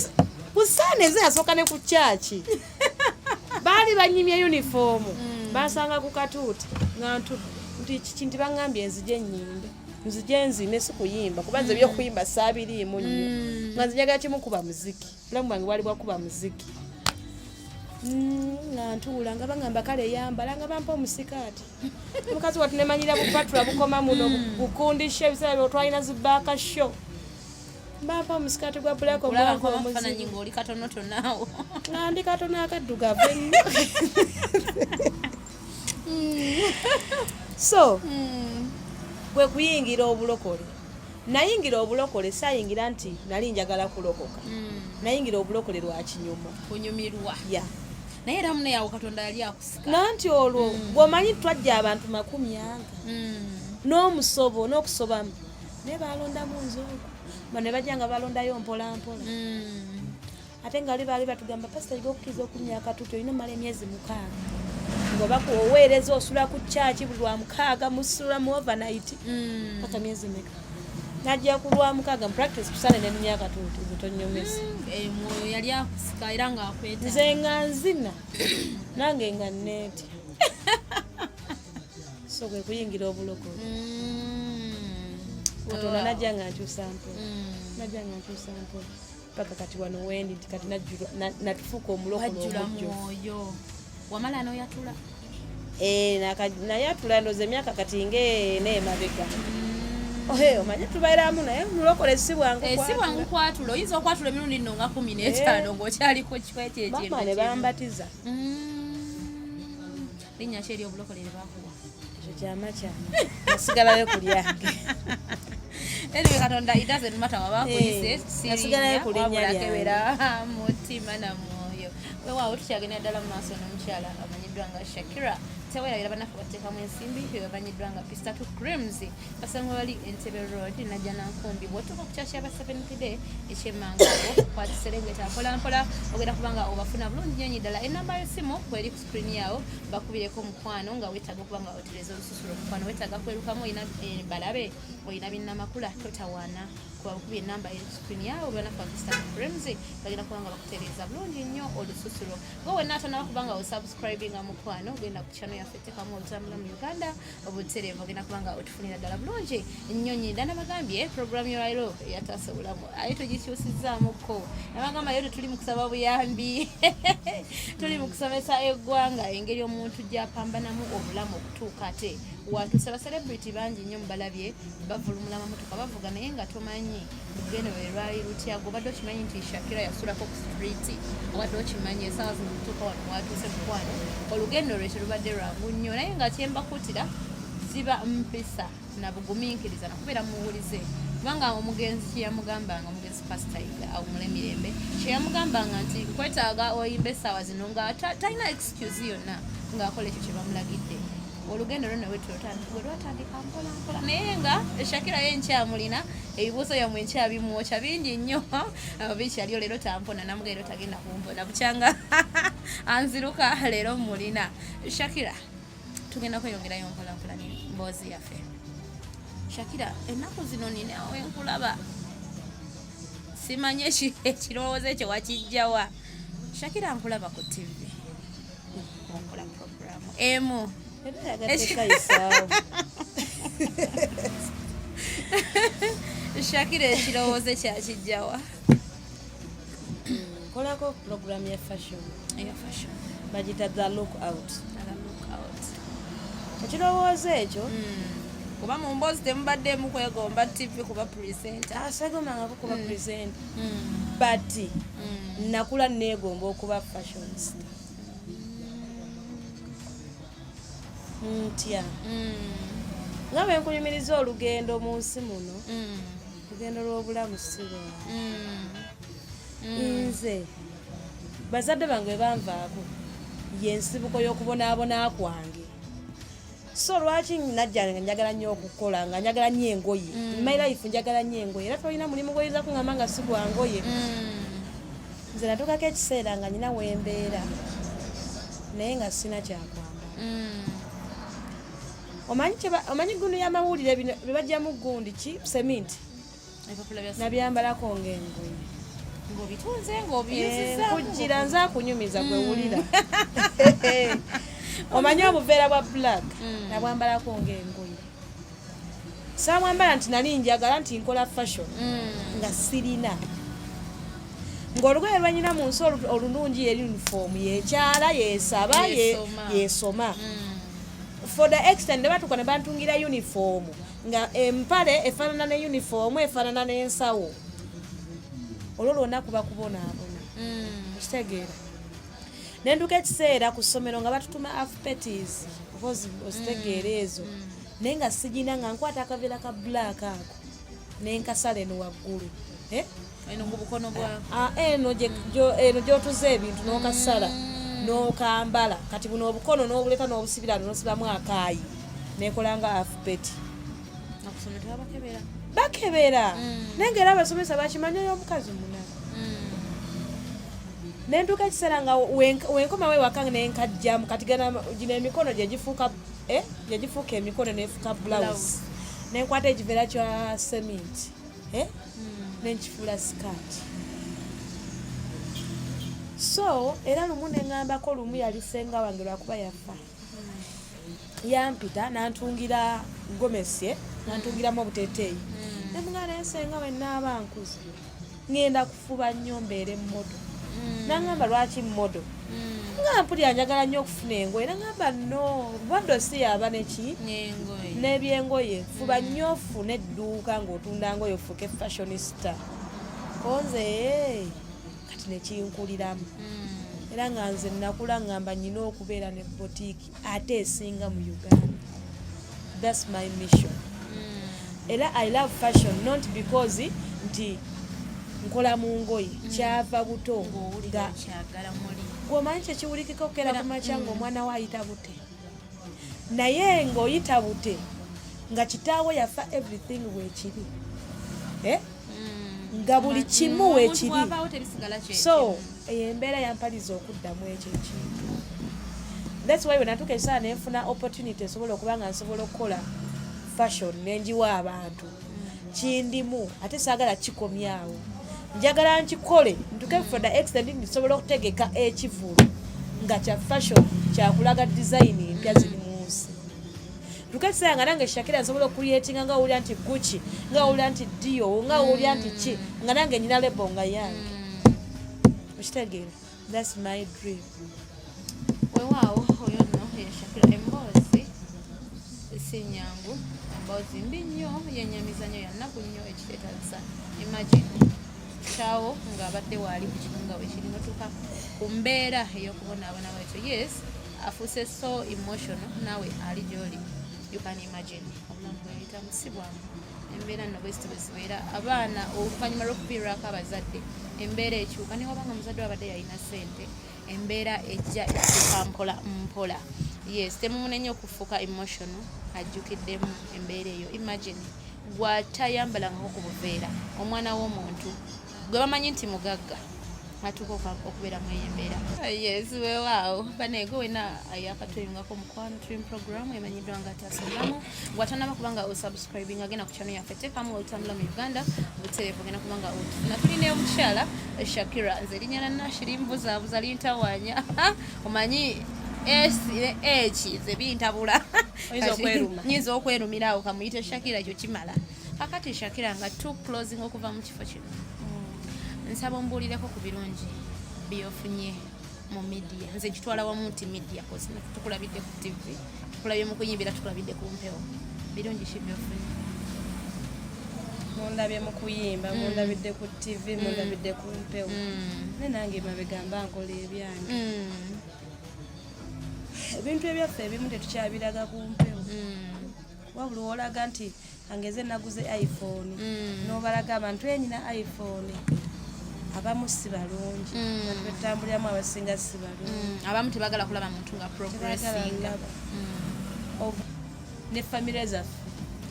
Kusane nze yasooka ne ku chachi. Baali banyimye uniform. Basanga ku katuuti. Ngantu ndi kintu bangambye nzije nyimbe. Nzije nzine sikuyimba kubanze byo kuyimba sabiri mu nnyo. Nganzijaga kimu kuba muziki. Bulamu bwange bwali bwa kuba muziki. Nantula nga bangamba kale yambala nga bampa omusikati. Mukazi watu nemanyira bupatula bukoma muno bukundisha bisala byotwalina zibaka show. Bampa omusikati gwa black omwango omufana nyingo oli katono tonawo. Ndi katono akaddugavu ennyo. So bwe kuyingira obulokole. Nayingira obulokole sayingira nti nali njagala kulokoka. Nayingira obulokole lwa kinyumo. Kunyumirwa. Ya. Naye era mune yawo Katonda yali akusika. Nanti olwo bw'omanyi twajja abantu 100 n'omusobo n'okusobamu ne balondamu nzoogo. Bano bajjanga balondayo mpola mpola. Ate nga bali batugamba pastor Yiga okukiza okunya akatuuti olina mala emyezi 6. Ngoba kuweereza osula ku church buli lwa 6 musula mu overnight. Paka myezi meka. Najja ku lwa 6 practice kusane ne nya akatuuti zitonyomesa. Mwoyo yali akusika era nga akweta. Nze nganzina. Nange nga neti. So kwe kuyingira obulokole. Katonda najja nga nkyusampo. Najja nga nkyusampo. Paka kati wano wendi kati natufuka omulokole omujjo. Wamala no yatula. Nayatula ndoze emyaka kati ng'ene emabega. Omanya tubairamu naye mulokole si bwangu kwatula. Si bwangu kwatula. Oyinza okwatula emirundi nno nga 15 ng'okyaliko kikwete ekintu. Bamala ne bambatiza. Linnya ki eri obulokole ne bakuwa? Ekyo kyama kyama. Nasigalayo ku lyange. Anyway, Katonda it doesn't matter wabakuyise. Nasigalayo ku linnya lyange. Kebera mutima na mwoyo. Weewaawo tukyagenda ddala mu maaso n'omukyala amanyiddwa nga Shakira. Tewera banafu bateekamu ensimbi bamanyiddwa nga Pistatu Creams. Basanga bali Entebbe Road najja nankumbi. Bw'otuuka ku kyakya aba 70 eky'Emmangawo kwatiserengeta mpolampola ogenda kubanga obafuna bulungi nnyo ddala. Ennamba y'essimu kweri ku screen yawo bakubireko mukwano nga weetaaga okuba nga otereza olususulo mukwano weetaaga kwerukamu olina balabe olina binnamakula totawaana kubakubi ennamba eri ku screen yawo banafu ba Pistatu Creams bagenda kuba nga bakutereeza bulungi nnyo olususulo. Nga wenna atonaba kuba nga osubscribinga mukwano ogenda ku channel yaffe tekamu olutambula mu Uganda obutereevu ogenda kuba nga otufunira ddala bulungi ennyonyi ddala bagambye program y'olwairo eyataasa obulamu aye tugikyusizzaamuko nabagamba yo tuli mu kusaba buyambi tuli mu kusomesa eggwanga engeri omuntu gy'apambanamu obulamu okutuuka ate watuuse abacelebrity bangi nnyo mubalabye bavulumula amamotoka bavuga naye nga tomanyi lugendo lwe lwali lutya gobadde okimanyi nti Shakira yasulako ku street obadde okimanyi esaawa zino kutuuka wano watuuse mukwano olugendo lwe terubadde lwangu nnyo naye nga kyembakutira ziba mpisa na bugumiikiriza nakubeera muwulize kubanga omugenzi kyeyamugambanga omugenzi pastor Yiga awumula emirembe kyeyamugambanga nti nkwetaaga oyimba essaawa zino nga talina excuse yonna ng'akola ekyo kye bamulagidde olugendo lwonna we lwatandika mpola mpola naye nga Shakira ye nkyamulina ebibuuzo yammwe nkyabimwokya bingi nnyo bikyali leero tampona namuga leero tagenda kumpona bukyanga anziruka leero mulina Shakira tugenda kweyongerayo mpola mpola ne mboozi yaffe Shakira ennaku zino ninawe nkulaba simanye ekirowoozo ekyo wakijjawa Shakira nkulaba ku TV onkola programu emu Shakira ekirowoozo kyakijjawa kolako program ya fashion bagita the look out ekirowoozo ekyo kuba mu mboozi temubadde mukwegomba TV kuba presenter asagomangako kuba presenter but nakula neegomba okuba fashionista ntya nga bwe nkunyumiriza olugendo mu nsi muno lugendo lw'obulamu siro nze bazadde bange banvaako yensibuko y'okubonaabona kwange so lwaki najja nga njagala nnyo okukola nga njagala nnyo engoye my life njagala nnyo engoye era tolina mulimu gwoyinza kuŋŋamba nga si gwa ngoye nze natuukako ekiseera nga nyina wembeera naye nga sina kyakwamba omanyi gundu y'amawulire bino bye bajjamu gundi ki seminti nabyambalako ng'engoye ng'obitunze ng'obiyuzizza kujjira nze akunyumiza kwewulira omanyi obuveera bwa black nabwambalako ng'engoye saamwambala nti nali njagala nti nkola fashion nga sirina ng'olugoye lwanyina mu nsi olulungi ye uniform yekyala yesaba yesoma for the extent ne batuuka ne bantungira uniform nga empale efaanana ne uniform efaanana n'ensawo olwo lwonna kuba kubonaabona okitegeera nenduka ekiseera ku ssomero nga batutuma afpetis ozitegeera ezo naye nga sigina nga nkwata akaveera ka black ako nenkasala eno waggulu eno gyotuza ebintu n'okasala n'okambala kati buno obukono n'obuleta n'obusibira n'osibamu akaayi nekolanga afpeti bakebera naye ngaera abasomesa bakimanyayo omukazi munana nentuuka ekiseera nga wenkoma wewaka nenkajjamu kati gino emikono gyegifuuka emikono nefuuka blouse nenkwata ekiveera kya cement nenkifuula sikaati so era lumu neŋŋambako lumu yali senga wange lwakuba yafa yampita nantungira gomesye nantungiramu obuteteeyi nemuga nensenga wenaaba nkuzi ŋŋenda kufuba nnyo mbeere mmodo naŋŋamba lwaki mmodo nga mpulira njagala nnyo okufuna engoye naŋŋamba no bodo si yaba neki n'ebyengoye fuba nnyo ofuna edduuka ng'otunda ngoye ofuuke fashionista konze kati nekinkuliramu era nga nze nakula ngamba nnina okubeera ne botiiki ate esinga mu Uganda. That's my mission. Era I love fashion not because nti nkola mu ngoye kyava buto nga gwomanyi kyekiwulikika okera ku makya ng'omwana we ayita bute naye ng'oyita bute nga kitaawe yafa everything weekiri nga buli kimu weekiri so eyo embeera yampaliza okuddamu ekyo ekintu. That's why wenatuuka ekiseera nenfuna opportunity esobola okuba nga nsobola okukola fashion nenjiwa abantu kindimu ate saagala kikomyawo njagala nkikole ntuke for the extent nsobola okutegeka ekivulu nga kya fashion kyakulaga design empya ziri mu nsi ntuke ekiseera nga nange Shakira nsobola okucreatinga nga owulira nti Gucci nga owulira nti Dio nga owulira nti ki nga nange nyina lebo nga yange okitegeera. That's my dream. Wewaawo oyo nno ye Shakira Emboozi sinyangu Emboozi mbi nnyo yenyamiza nnyo yannaku nnyo ekiteetagisa imagine kyawo ng'abadde waali ku kitunga we kiri notuuka ku mbeera ey'okubonaabona bwetyo. Yes afuuse so emotional naawe ali gy'oli you can imagine obulamu bweyitamu si bwamu embeera nno bwezito bwe zibeera abaana oluvannyuma lw'okuviirwako abazadde embeera ekyuka ne wabanga muzadde wabadde yalina ssente embeera ejja ekyuka mpola. Yes temumunenya okufuuka emotional ajjukiddemu embeera eyo. Imagine gwatayambalangako ku buveera omwana w'omuntu gwe bamanyi nti mugagga atuuka okubeeramu eyo embeera. Yes weewaawo baneego wena ayakatuyungako mukwano dream program emanyiddwa nga tasolamu gwatanaba kubanga osubscribing agenda ku channel yaffe teekamu olutambula mu Uganda butereevu ogenda kubanga otufuna. Tulina omukyala Shakira nze erinnya la Nashiri mbuzaabuza lintawaanya omanyi eki ze bintabula nyinza okwerumirawo kamuyite Shakira ekyo kimala kakati Shakira nga too closing okuva mu kifo kino nsaba ombuulireko ku birungi byofunye mu media. Nze kitwala wamu nti media kozi tukulabidde ku TV tukulabye mu kuyimbira tukulabidde ku mpewo birungi ki byofunye? Mundabye mu kuyimba mundabidde ku TV mundabidde ku mpewo ne nange mabegamba nkola ebyange ebintu ebyaffe ebimu tetukyabiraga ku mpewo wabula olaga nti angeze naguze iPhone n'obalaga abantu enyina iPhone abamu si balungi betambuliramu abasinga si balungi abamu tebagala kulaba muntu nga progressing ne family zaffe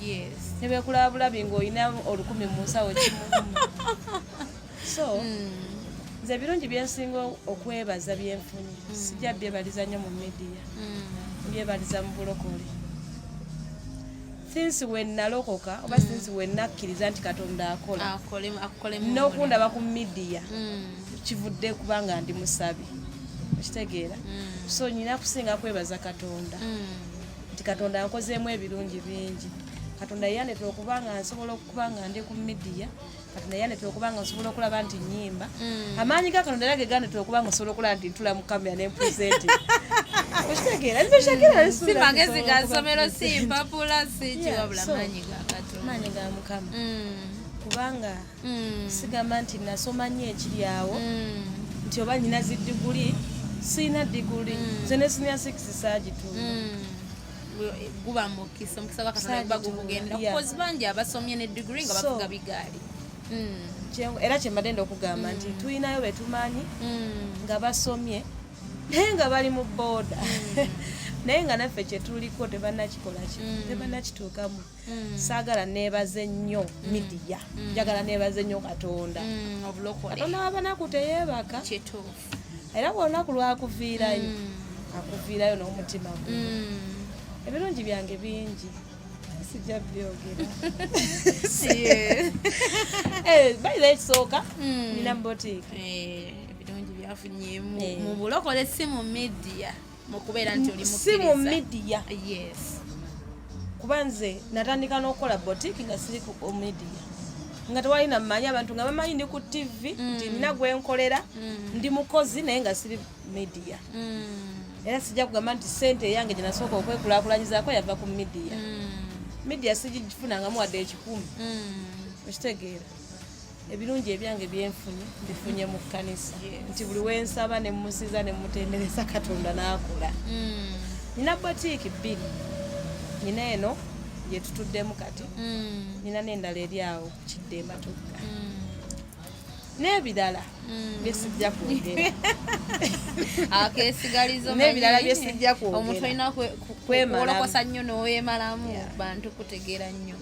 yes nebekulabulabi ng'olina 1000 mu nsawo kimu so nze birungi byensinga okwebaza byenfunye sijja byebaliza nnyo mu media byebaliza mu bulokole since when nalokoka oba since when nakkiriza nti Katonda akola akole n'okundaba ku media kivudde kubanga ndi musabi okitegeera so nyina kusinga kwebaza Katonda nti Katonda yankozeemu ebirungi bingi Katonda yanetera okubanga nsobola okubanga ndi ku media Katonda yanetera okubanga nsobola okulaba nti nyimba amaanyi ga Katonda era ge ganetera okubanga nsobola okulaba nti ntula mu kamera ne present okitegeera nzishakira si magezi ga ssomero si mpapula si kiwabula maanyi ga Katonda maanyi ga Mukama kubanga sigamba nti nasoma nnyo ekiri awo nti oba nyina ziddiguli sina diguli nze ne senior 6 saagitunda guba mukisa gwa Katonda bagugenda kukozi bangi abasomye ne degree nga bavuga bigaali era kyembadde ndokugamba nti tuyinayo betumanyi nga basomye naye nga bali mu booda naye nga naffe kyetuliko tebannakikola tebannakituukamu saagala neebaze nnyo midiya njagala neebaze nnyo Katonda Katonda wabanaku teyeebaka era bw'olunaku lwakuviirayo akuviirayo n'omutima gwe ebirungi byange bingi sijja byogera bayira ekisooka nina boutique ebirungi byafunyemu mu bulokole si mu media mu kubeera nti oli si mu media yes kuba nze natandika n'okukola boutique nga siri ku media nga tewalina mmanyi abantu nga bamanyi ndi ku TV nti nina gwe nkolera ndi mukozi naye nga siri media era sijja kugamba nti ssente yange gye nasooka okwekulaakulanyizaako yava ku media sigifunangamu wadde ekikumi okitegeera ebirungi ebyange byenfunye mbifunye mu kkanisa nti buli wensaba ne musiza ne mutendereza Katonda n'akola nina boutique 2 nina eno gye tutuddemu kati nina n'endala eri awo Kiddemba tukka n'ebirala byesijja kwogera akeesigalizo n'ebirala byesijja kwogera omuntu alina kwemalokosa nnyo n'owemalamu bantu kutegeera nnyo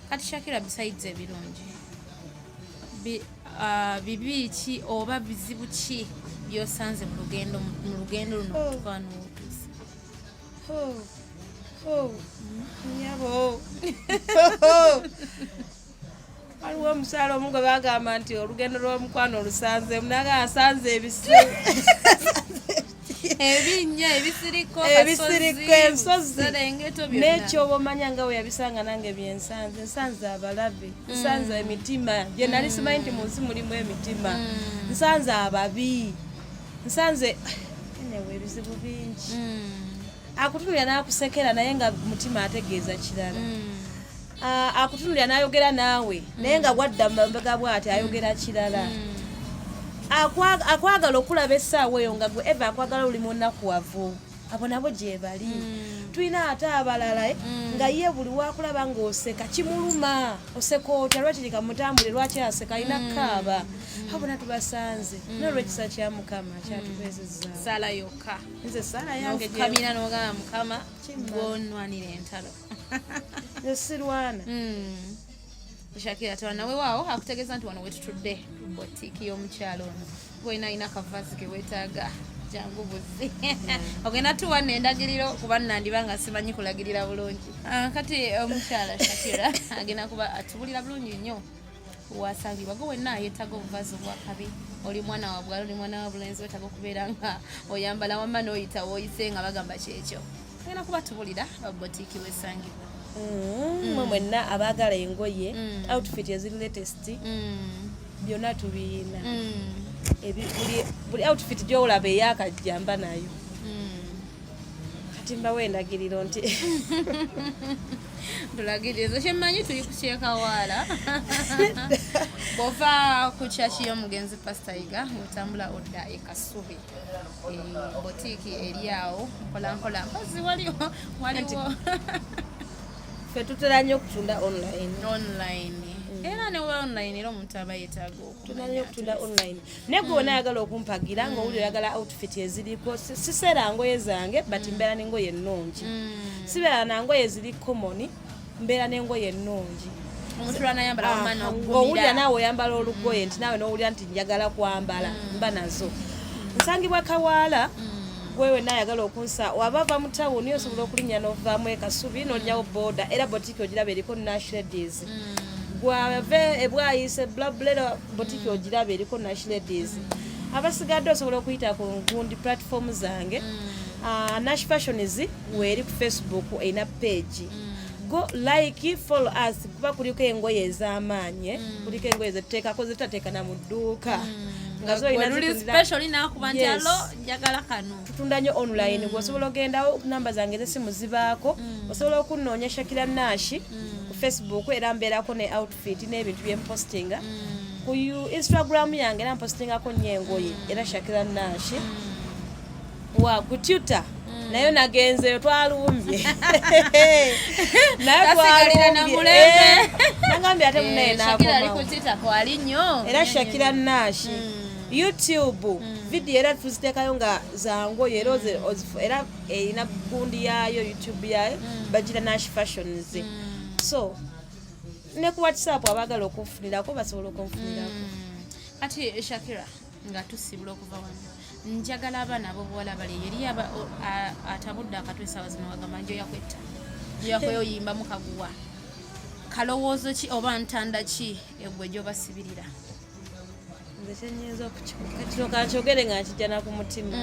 kati Shakira besides ebirungi bibi ki oba bizibu ki byosanze mu lugendo luno okutuuka n'otuusa nyabo waliwo omukyalo omu gwe bagamba nti olugendo lw'omukwano olusanze munaga asanze ebinnya ebisiriko ensozi n'ekyoba omanya nga we yabisanga nange byensanze nsanze abalabe nsanze emitima gye nali simanyi nti mu nsi mulimu emitima nsanze ababi nsanze enewe ebizibu bingi akutunulira n'akusekera naye nga mutima ategeeza kirala akutunulira n'ayogera naawe naye nga gwadda mu mabega bw'ati ayogera kirala akwagala okulaba essaawa eyo nga gwe eva akwagala oli munakuwavu abo nabo gye bali tulina ate abalala nga ye buli wakulaba ng'oseka kimuluma oseka otya lwaki kikamutambule lwaki aseka alina kaaba abona tubasanze n'olw'ekisa kya Mukama kyatubeezezza sala yokka nze sala yange kamina n'ogamba Mukama gw'onwanira entalo nze sirwana Shakira twana weewaawo akutegeeza nti wano wetutudde boutique y'omukyalo ono bwena alina akavazi ke weetaaga jangu buzi ogenda tuwanna endagiriro kuba nandiba nga simanyi kulagirira bulungi kati omukyala Shakira agenda kuba atubulira bulungi nnyo wasangibwa gwe wenna yeetaaga obuvazi obwakabi oli mwana wa bwala oli mwana wa bulenzi weetaaga okubeera nga oyambala wamma n'oyita w'oyise nga bagamba kyekyo agenda kuba tubulira boutique wesangibwa mwe mwenna abaagala engoye outfit eziri latest byonna tubiyina buli outfit gy'olaba eyakajjamba nayo kati mbawo endagiriro nti tulagiriza kyemmanyi tuli kukyekawaala bw'ova ku kyaki y'omugenzi Pastor Yiga ng'otambula odda e Kasubi boutique eri awo mpolampola mpozi waliwo ffe tutera nnyo okutunda online era ne online era omuntu aba yeetaaga tutera okutunda online naye gwe wona ayagala okumpagira ng'owuli oyagala outfit eziriko siseera ngoye zange but mbeera n'engoye ennungi sibeera nangoye eziri common mbeera n'engoye ennungi omuntu lwanayambala wamana ng'owulira naawe oyambala olugoye nti naawe n'owulira nti njagala kwambala mba nazo nsangibwa Kawaala gwewe nayagala okunsa wabava mu tawuni osobola okulinnya n'ovaamu ekasubi n'olinyawo boda era botiki ogiraba eriko Nash Ladies gwave ebwayise blablero botiki ogiraba eriko Nash Ladies abasigadde osobola okuyita ku ngundi platform zange Nash Fashions weeri ku Facebook erina page go like follow us kuba kuliko engoye ez'amaanyi kuliko engoye zetuteekako zetateeka na mu dduuka nga zo special inakuba nti alo njagala kano tutunda nnyo online osobola ogendawo namba zange ez'essimu zibaako osobola okunnoonya Shakira Nash ku Facebook era mbeerako ne outfit n'ebintu byempostinga ku Instagram yange era mpostingako nnyo engoye era Shakira Nash wa ku Twitter nayo nagenzeyo twalumbye nayo twalumbye nangambye ate munaye nakomawo era Shakira Nash YouTube video era tuziteekayo nga zangoye era erina gundi yayo YouTube yayo bagira Nash Fashions so ne ku WhatsApp abagala okunfunirako basobola okunfunirako kati Shakira nga tusibula okuva wano njagala abaana abobuwala bali eri atabudde akatwe essaawa zino wagamba njo yakwetta yakweyoyimba mukaguwa kalowoozo ki oba ntanda ki egwe gyobasibirira nze kyenyiza okukino kankyogere nga nkijjana ku mutima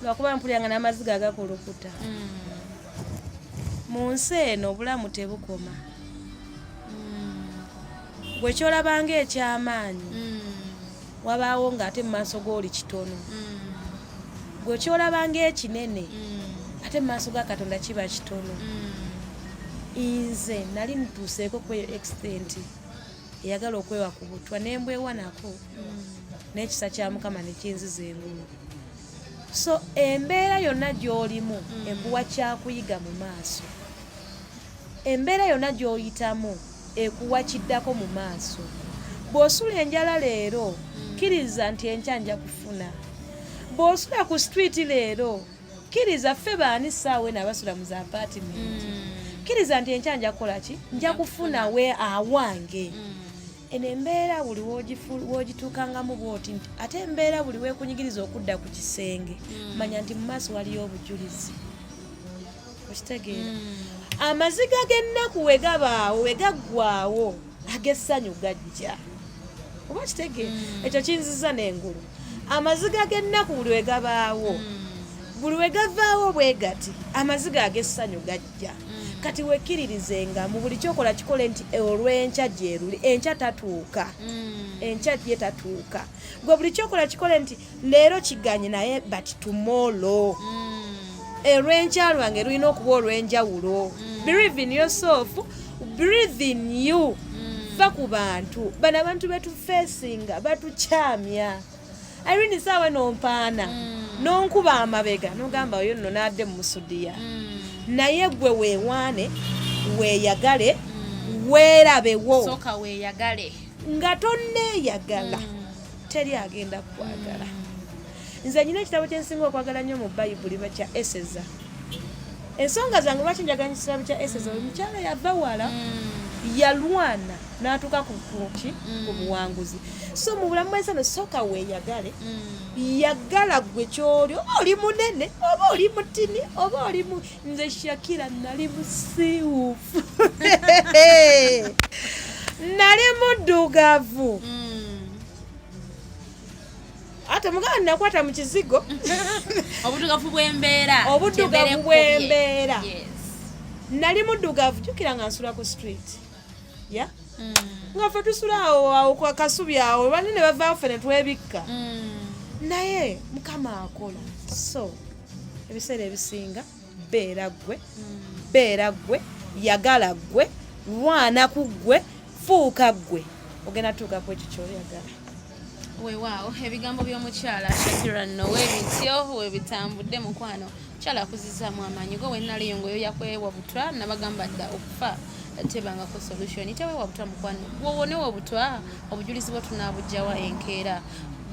lwakuba mpuliranga n'amaziga agakulukuta mu nsi eno obulamu tebukoma gwe kyolabanga ekyamaanyi wabaawo ng'ate mu maaso g'oli kitono gwe kyolabanga ekinene ate mu maaso ga Katonda kiba kitono nze nali ntuuseeko ku extent eyagala okwewa ku butwa nembwewa nako n'ekisa kya Mukama ne kinziza engulu so embeera yonna gy'olimu embuwa kyakuyiga mu maaso embeera yonna gy'oyitamu ekuwa kiddako mu maaso bw'osula enjala leero kkiriza nti enkya nja kufuna bw'osula ku street leero kkiriza ffe baani ssaawe n'abasula mu za apartment kkiriza nti enkya nja kukola ki nja kufuna we awange eno embeera buli woogituukangamu bw'oti nti ate embeera buli weekunyigiriza okudda ku kisenge manya nti mu maaso waliyo obujulizi okitegeera amaziga g'ennaku we gabaawo we gaggwaawo ag'essanyu gajja oba kitegeera ekyo kinziza n'engulu amaziga g'ennaku buli we gabaawo buli we gavaawo bwe gati amaziga ag'essanyu gajja kati wekkiririzenga mu buli kyokola kikole nti olw'enkya gyeruli enkya tatuuka enkya gye tatuuka gwe buli kyokola kikole nti leero kiganye naye but tomorrow olw'enkya lwange lulina okuba olw'enjawulo believe in yourself breathe in you va ku bantu bano abantu betufacinga batukyamya Irene saawe nompaana nonkuba amabega nogamba oyo nno nadde mu musudiya naye gwe weewaane weeyagale weerabewo soka weeyagale nga tonneeyagala teri agenda kukwagala nze nyina ekitabo kyensinga okwagala nnyo mu bayibuli bakya Eseza ensonga zange lwaki njagala ekitabo kya Eseza omukyala yava wala yalwana n'atuuka ku buwanguzi so mu bulamu bwensi no soka weeyagale yagala gwe kyoli oba oli munene oba oli mutini oba oli nze Shakira nali musiiwuufu nali muddugavu ate muganda nakwata mu kizigo obuddugavu bw'embeera nali muddugavu jjukira nga nsula ku street nga ffe tusula awo ku kasubi awo banene bavaawo ffe ne twebikka naye Mukama akola so ebiseera ebisinga beera ggwe yagala ggwe lwana ku ggwe fuuka ggwe ogenda tuukaku ekyo kyoyagala weewaawo ebigambo by'omukyala Shakira nno weebityo weebitambudde mukwano mukyala akuzizaamu amaanyi go wennaliyo ngoyo yakwewa butwa nabagamba dda okufa tebangako solution tewewa butwa mukwano wowonewo obutwa obujulizi bwo tunaabujjawa enkeera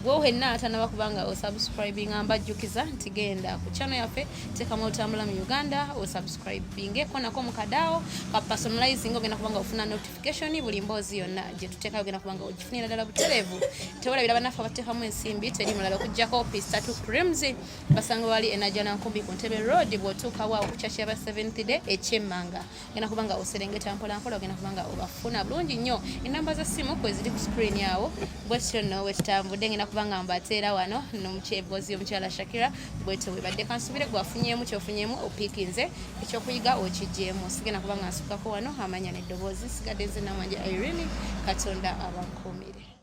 gwe wenna atanaba kubanga osubscribing ambajjukiza nti genda ku channel yaffe tekamu otambula mu Uganda osubscribing ko nako mukadao ka personalizing ogenda kubanga ofuna notification buli mboozi yonna gye tuteekayo ogenda kubanga ogifunira ddala butereevu tewalabira bannaffe abateekamu ensimbi teri mulala okuggyako P3 Creams basanga wali enajana nkumbi ku Ntebe Road bw'otuuka waawo ku kyakya ba 7th day ekyemmanga ogenda kubanga oserengeta mpola mpola ogenda kubanga obafuna bulungi nnyo enamba za simu kwe ziri ku screen yawo bwetyo nno wetutambudde ngenda kubanga mbateera wano n'omukyeboozi omukyala Shakira bwetyo webadde kansubire gwafunyeemu kyofunyeemu opiikinze ekyokuyiga okiggyemu sigenda kubanga nsukako wano amanya n'eddoboozi sigadde nze namanje Irene Katonda abankuumire.